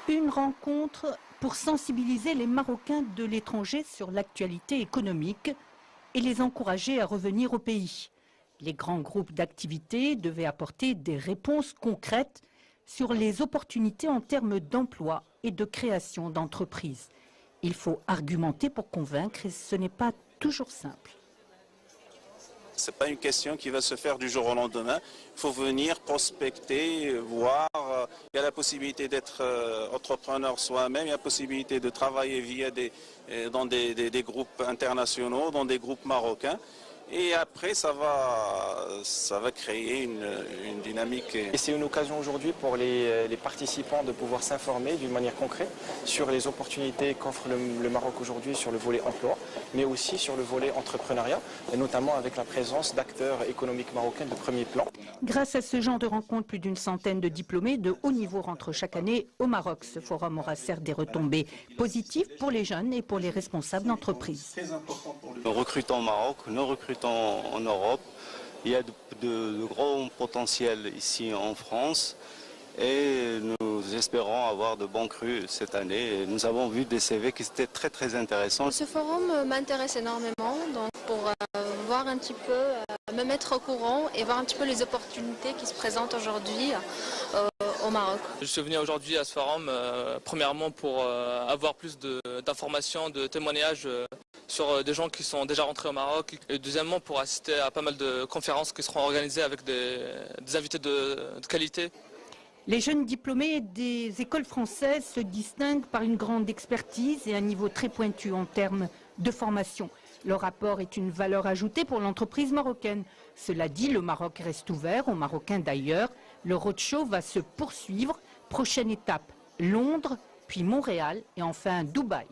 Une rencontre pour sensibiliser les Marocains de l'étranger sur l'actualité économique et les encourager à revenir au pays. Les grands groupes d'activités devaient apporter des réponses concrètes sur les opportunités en termes d'emploi et de création d'entreprises. Il faut argumenter pour convaincre et ce n'est pas toujours simple. Ce n'est pas une question qui va se faire du jour au lendemain. Il faut venir prospecter, voir. Il y a la possibilité d'être entrepreneur soi-même, il y a la possibilité de travailler dans des groupes internationaux, dans des groupes marocains. Et après, ça va créer une dynamique. Et c'est une occasion aujourd'hui pour les participants de pouvoir s'informer d'une manière concrète sur les opportunités qu'offre le Maroc aujourd'hui sur le volet emploi, mais aussi sur le volet entrepreneuriat, et notamment avec la présence d'acteurs économiques marocains de premier plan. Grâce à ce genre de rencontres, plus d'une centaine de diplômés de haut niveau rentrent chaque année au Maroc. Ce forum aura certes des retombées positives pour les jeunes et pour les responsables d'entreprises. Nous recrutons au Maroc, nous recrutons en Europe. Il y a de grands potentiels ici en France et nous espérons avoir de bons crus cette année. Et nous avons vu des CV qui étaient très intéressants. Ce forum m'intéresse énormément donc pour voir un petit peu, me mettre au courant et voir un petit peu les opportunités qui se présentent aujourd'hui au Maroc. Je suis venu aujourd'hui à ce forum premièrement pour avoir plus d'informations, de témoignages sur des gens qui sont déjà rentrés au Maroc et deuxièmement pour assister à pas mal de conférences qui seront organisées avec des invités de qualité. Les jeunes diplômés des écoles françaises se distinguent par une grande expertise et un niveau très pointu en termes de formation. Leur apport est une valeur ajoutée pour l'entreprise marocaine. Cela dit, le Maroc reste ouvert aux Marocains d'ailleurs. Le roadshow va se poursuivre. Prochaine étape, Londres, puis Montréal et enfin Dubaï.